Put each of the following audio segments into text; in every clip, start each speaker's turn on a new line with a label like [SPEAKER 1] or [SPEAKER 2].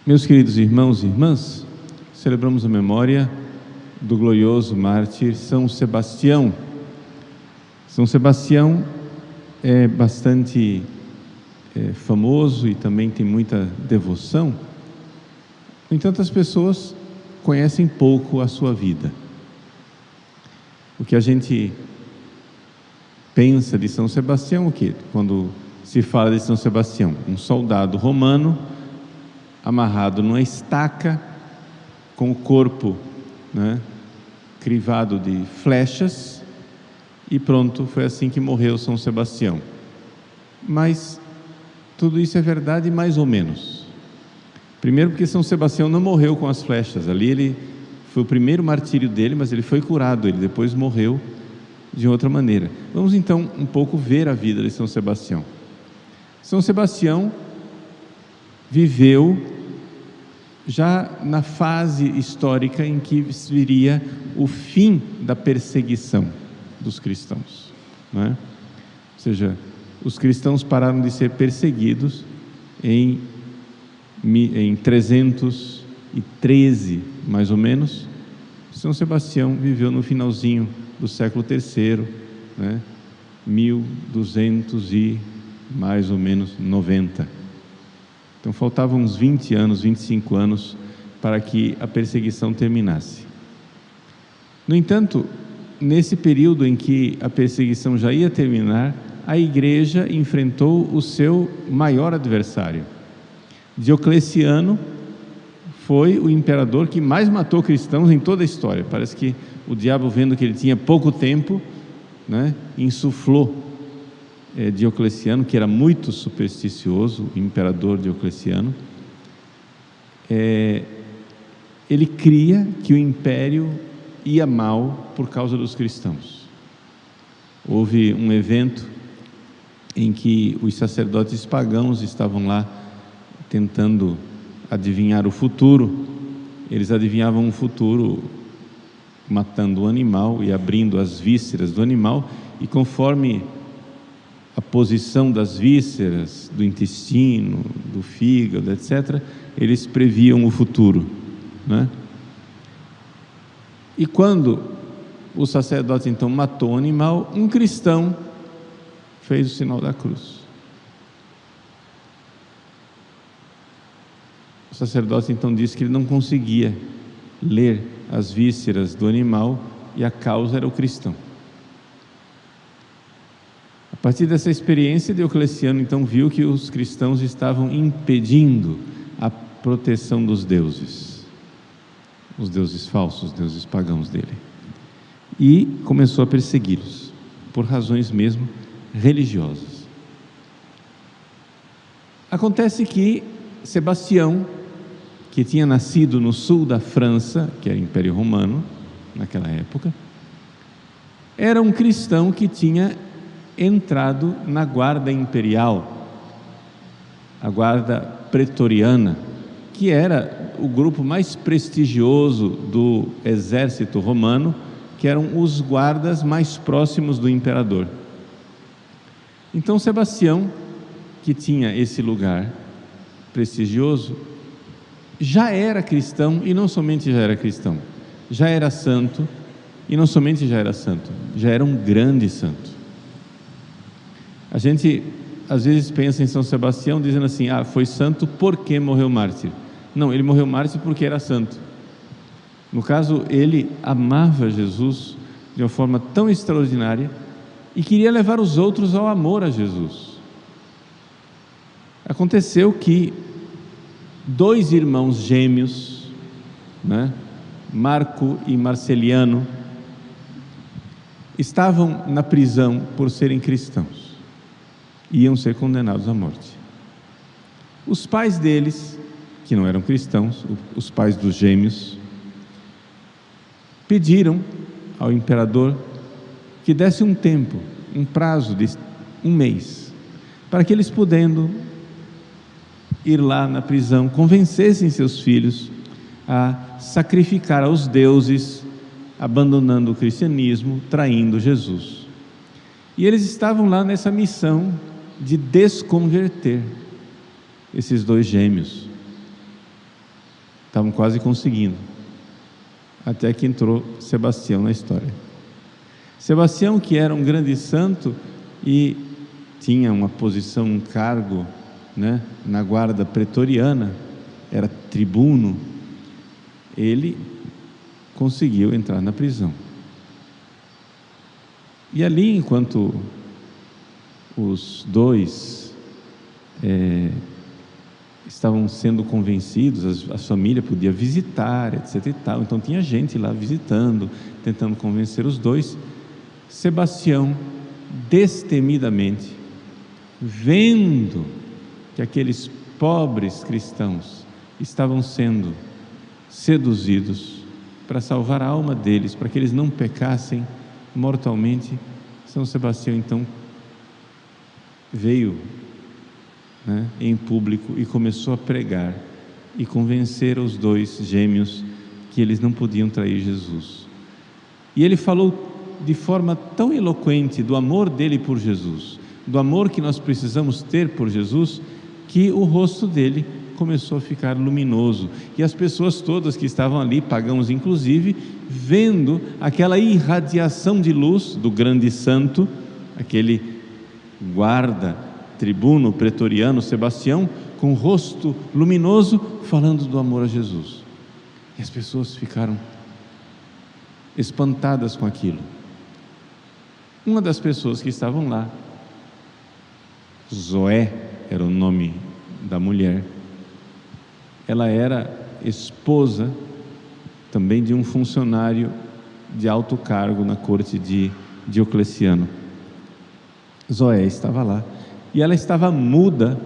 [SPEAKER 1] Meus queridos irmãos e irmãs, celebramos a memória do glorioso mártir São Sebastião. São Sebastião é bastante famoso e também tem muita devoção. No entanto, as pessoas conhecem pouco a sua vida. O que a gente pensa de São Sebastião, o quê? Quando se fala de São Sebastião, um soldado romano amarrado numa estaca, com o corpo, crivado de flechas, e pronto, foi assim que morreu São Sebastião. Mas tudo isso é verdade mais ou menos. Primeiro porque São Sebastião não morreu com as flechas, ali ele foi o primeiro martírio dele, mas ele foi curado, ele depois morreu de outra maneira. Vamos então um pouco ver a vida de São Sebastião. São Sebastião viveu já na fase histórica em que viria o fim da perseguição dos cristãos, não é? Ou seja, os cristãos pararam de ser perseguidos em 313, mais ou menos. São Sebastião viveu no finalzinho do século III, 1200 e mais ou menos 90. Então faltavam uns 20 anos, 25 anos para que a perseguição terminasse. No entanto, nesse período em que a perseguição já ia terminar, a igreja enfrentou o seu maior adversário. Diocleciano foi o imperador que mais matou cristãos em toda a história. Parece que o diabo, vendo que ele tinha pouco tempo, insuflou Diocleciano, que era muito supersticioso, o imperador Diocleciano. Ele cria que o império ia mal por causa dos cristãos. Houve um evento em que os sacerdotes pagãos estavam lá tentando adivinhar o futuro. Eles adivinhavam o futuro matando o animal e abrindo as vísceras do animal, e conforme a posição das vísceras, do intestino, do fígado, etc., eles previam o futuro, E quando o sacerdote então matou o animal, um cristão fez o sinal da cruz. O sacerdote então disse que ele não conseguia ler as vísceras do animal e a causa era o cristão. A partir dessa experiência, Diocleciano então viu que os cristãos estavam impedindo a proteção dos deuses, os deuses falsos, os deuses pagãos dele, e começou a persegui-los, por razões mesmo religiosas. Acontece que Sebastião, que tinha nascido no sul da França, que era Império Romano naquela época, era um cristão que tinha entrado na guarda imperial, a guarda pretoriana, que era o grupo mais prestigioso do exército romano, que eram os guardas mais próximos do imperador. Então Sebastião, que tinha esse lugar prestigioso, já era cristão, e não somente já era cristão, já era santo, e não somente já era santo, já era um grande santo. A gente às vezes pensa em São Sebastião dizendo assim: foi santo porque morreu mártir. Não, ele morreu mártir porque era santo. No caso, ele amava Jesus de uma forma tão extraordinária e queria levar os outros ao amor a Jesus. Aconteceu que 2 irmãos gêmeos, Marco e Marceliano, estavam na prisão por serem cristãos. Iam ser condenados à morte. Os pais deles, que não eram cristãos, os pais dos gêmeos, pediram ao imperador que desse um tempo, um prazo de 1 mês, para que eles, podendo ir lá na prisão, convencessem seus filhos a sacrificar aos deuses, abandonando o cristianismo, traindo Jesus. E eles estavam lá nessa missão de desconverter esses 2 gêmeos. Estavam quase conseguindo, até que entrou Sebastião na história. Sebastião, que era um grande santo e tinha uma posição, um cargo, né, na guarda pretoriana, era tribuno, ele conseguiu entrar na prisão. E ali, enquanto os dois estavam sendo convencidos, a família podia visitar, etc e tal, então tinha gente lá visitando, tentando convencer os dois. Sebastião, destemidamente, vendo que aqueles pobres cristãos estavam sendo seduzidos para salvar a alma deles, para que eles não pecassem mortalmente, São Sebastião então veio, né, em público e começou a pregar e convencer os dois gêmeos que eles não podiam trair Jesus. E ele falou de forma tão eloquente do amor dele por Jesus, do amor que nós precisamos ter por Jesus, que o rosto dele começou a ficar luminoso, e as pessoas todas que estavam ali, pagãos inclusive, vendo aquela irradiação de luz do grande santo, aquele guarda, tribuno pretoriano Sebastião, com o rosto luminoso, falando do amor a Jesus. E as pessoas ficaram espantadas com aquilo. Uma das pessoas que estavam lá, Zoé era o nome da mulher, ela era esposa também de um funcionário de alto cargo na corte de Diocleciano. Zoé estava lá e ela estava muda,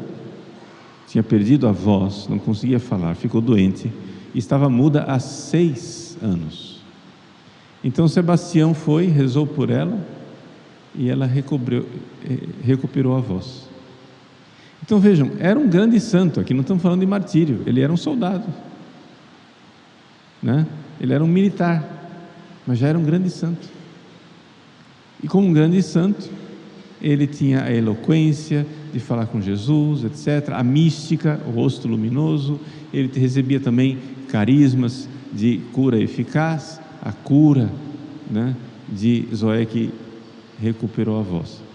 [SPEAKER 1] tinha perdido a voz, não conseguia falar, ficou doente e estava muda há 6 anos. Então Sebastião foi, rezou por ela e ela recuperou a voz. Então vejam, era um grande santo, aqui não estamos falando de martírio, ele era um soldado, né? Ele era um militar, mas já era um grande santo. E como um grande santo, ele tinha a eloquência de falar com Jesus, etc., a mística, o rosto luminoso, ele recebia também carismas de cura eficaz, a cura, né, de Zoé, que recuperou a voz.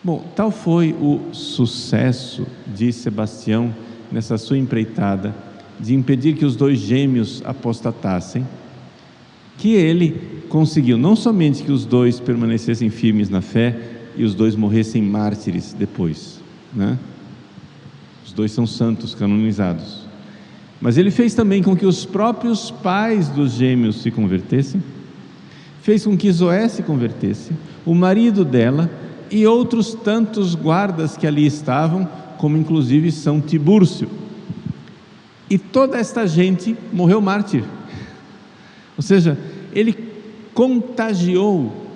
[SPEAKER 1] Bom, tal foi o sucesso de Sebastião nessa sua empreitada de impedir que os dois gêmeos apostatassem, que ele conseguiu não somente que os dois permanecessem firmes na fé e os dois morressem mártires depois, né? Os dois são santos canonizados, mas ele fez também com que os próprios pais dos gêmeos se convertessem, fez com que Zoé se convertesse, o marido dela e outros tantos guardas que ali estavam, como inclusive São Tibúrcio. E toda esta gente morreu mártir. Ou seja, ele contagiou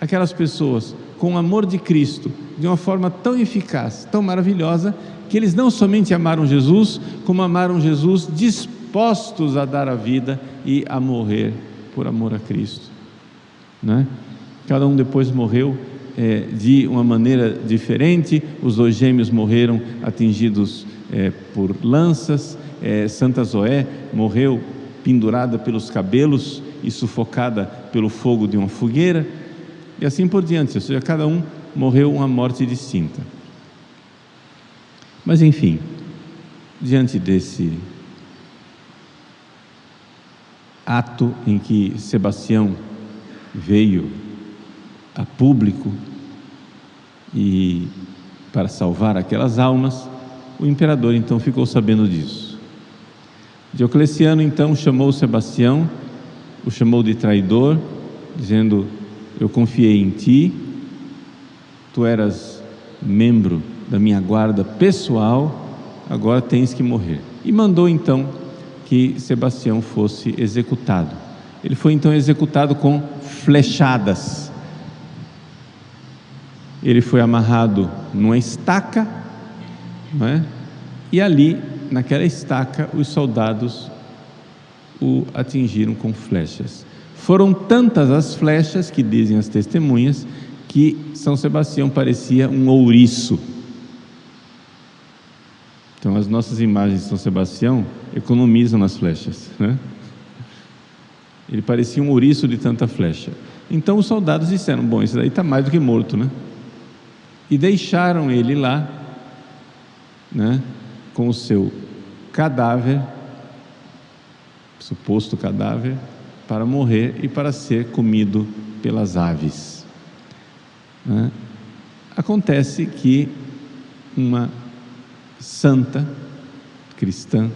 [SPEAKER 1] aquelas pessoas com o amor de Cristo de uma forma tão eficaz, tão maravilhosa, que eles não somente amaram Jesus, como amaram Jesus dispostos a dar a vida e a morrer por amor a Cristo, né? Cada um depois morreu de uma maneira diferente. Os dois gêmeos morreram atingidos por lanças, Santa Zoé morreu pendurada pelos cabelos e sufocada pelo fogo de uma fogueira, e assim por diante, ou seja, cada um morreu uma morte distinta. Mas enfim, diante desse ato em que Sebastião veio a público e para salvar aquelas almas, o imperador então ficou sabendo disso. Diocleciano então chamou Sebastião, o chamou de traidor, dizendo: eu confiei em ti, tu eras membro da minha guarda pessoal, agora tens que morrer. E mandou então que Sebastião fosse executado. Ele foi então executado com flechadas. Ele foi amarrado numa estaca, não é? E ali, naquela estaca, os soldados o atingiram com flechas. Foram tantas as flechas, que dizem as testemunhas, que São Sebastião parecia um ouriço. Então as nossas imagens de São Sebastião economizam nas flechas, né? Ele parecia um ouriço de tanta flecha. Então os soldados disseram: bom, esse daí está mais do que morto, né? E deixaram ele lá, né, com o seu cadáver, suposto cadáver, para morrer e para ser comido pelas aves, né? Acontece que uma santa cristã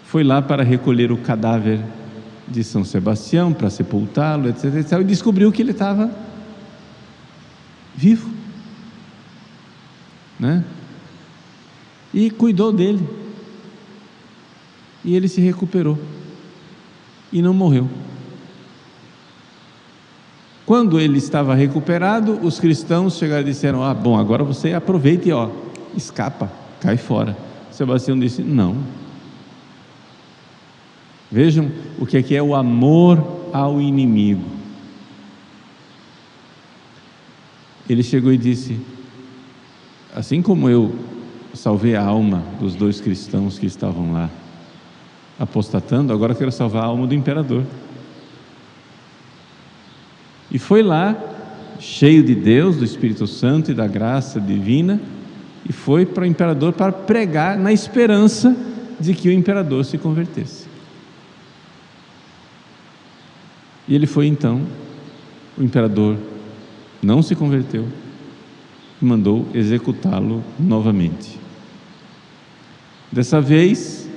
[SPEAKER 1] foi lá para recolher o cadáver de São Sebastião, para sepultá-lo, etc, etc, e descobriu que ele estava vivo, né? E cuidou dele, e ele se recuperou e não morreu. Quando ele estava recuperado, os cristãos chegaram e disseram: ah, bom, agora você aproveita e escapa, cai fora. Sebastião disse: não. Vejam o que é o amor ao inimigo. Ele chegou e disse: assim como eu salvei a alma dos 2 cristãos que estavam lá apostatando, agora quero salvar a alma do imperador. E foi lá, cheio de Deus, do Espírito Santo e da graça divina, e foi para o imperador para pregar na esperança de que o imperador se convertesse. E ele foi então, o imperador não se converteu e mandou executá-lo novamente. Dessa vez,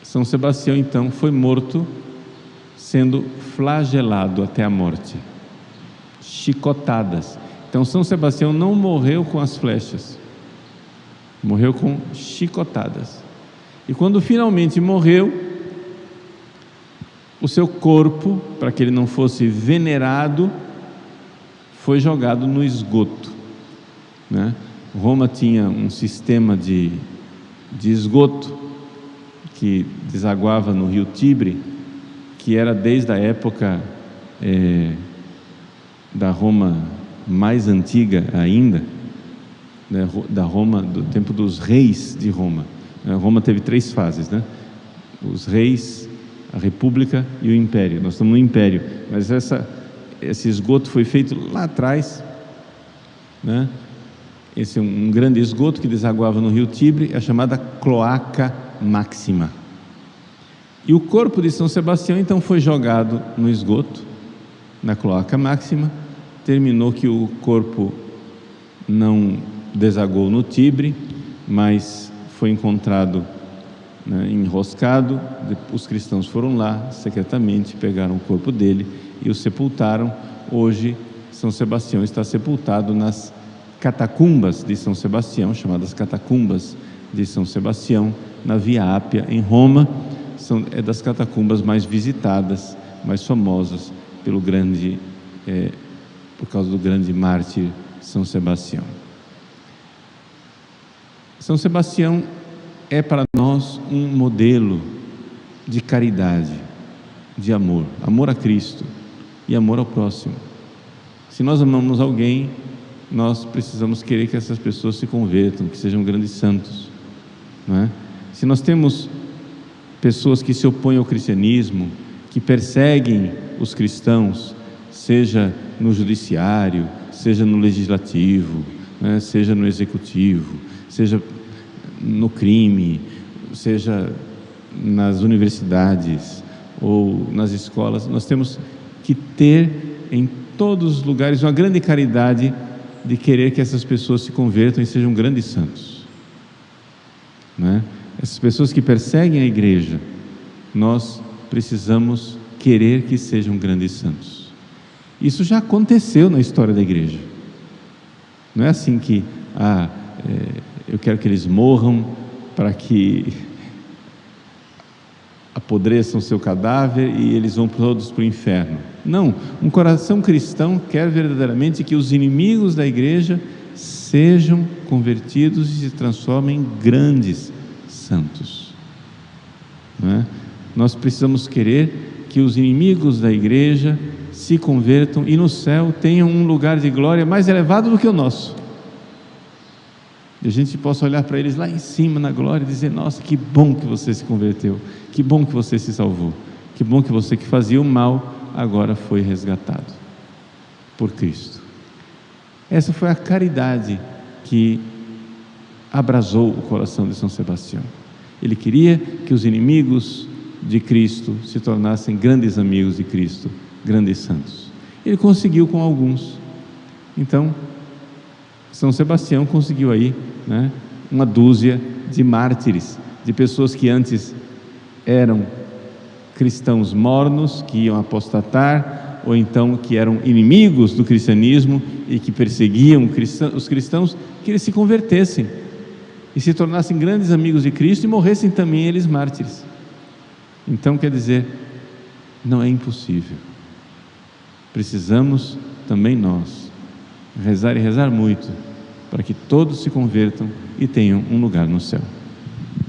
[SPEAKER 1] São Sebastião então foi morto, sendo flagelado até a morte, chicotadas. Então São Sebastião não morreu com as flechas, morreu com chicotadas. E quando finalmente morreu, o seu corpo, para que ele não fosse venerado, foi jogado no esgoto, né? Roma tinha um sistema de esgoto que desaguava no rio Tibre, que era desde a época da Roma mais antiga ainda, né? Da Roma, do tempo dos reis de Roma. Roma teve 3 fases, né? Os reis, a república e o império. Nós estamos no império, mas esse esgoto foi feito lá atrás, né? Esse é um grande esgoto que desaguava no rio Tibre, a chamada Cloaca Máxima. E o corpo de São Sebastião então foi jogado no esgoto, na Cloaca Máxima. Terminou que o corpo não desagou no Tibre, mas foi encontrado, né, enroscado. Os cristãos foram lá secretamente, pegaram o corpo dele e o sepultaram. Hoje São Sebastião está sepultado nas catacumbas de São Sebastião, chamadas catacumbas de São Sebastião, na Via Ápia, em Roma. É das catacumbas mais visitadas, mais famosas por causa do grande mártir São Sebastião. São Sebastião é para nós um modelo de caridade, de amor a Cristo e amor ao próximo. Se nós amamos alguém, nós precisamos querer que essas pessoas se convertam, que sejam grandes santos, não é? Se nós temos pessoas que se opõem ao cristianismo, que perseguem os cristãos, seja no judiciário, seja no legislativo, né, seja no executivo, seja no crime, seja nas universidades ou nas escolas, nós temos que ter em todos os lugares uma grande caridade de querer que essas pessoas se convertam e sejam grandes santos, né? Essas pessoas que perseguem a igreja, nós precisamos querer que sejam grandes santos. Isso já aconteceu na história da igreja. Não é assim que eu quero que eles morram para que apodreçam seu cadáver e eles vão todos para o inferno. Não, um coração cristão quer verdadeiramente que os inimigos da igreja sejam convertidos e se transformem em grandes santos, não é? Nós precisamos querer que os inimigos da igreja se convertam e no céu tenham um lugar de glória mais elevado do que o nosso. e a gente possa olhar para eles lá em cima na glória e dizer: nossa, que bom que você se converteu, que bom que você se salvou, que bom que você que fazia o mal agora foi resgatado por Cristo. Essa foi a caridade que abrasou o coração de São Sebastião. Ele queria que os inimigos de Cristo se tornassem grandes amigos de Cristo, grandes santos. Ele conseguiu com alguns. Então, São Sebastião conseguiu aí, né, uma dúzia de mártires, de pessoas que antes eram cristãos mornos, que iam apostatar, ou então que eram inimigos do cristianismo e que perseguiam os cristãos, que eles se convertessem e se tornassem grandes amigos de Cristo e morressem também eles mártires. Então, quer dizer, não é impossível. Precisamos também nós rezar e rezar muito para que todos se convertam e tenham um lugar no céu.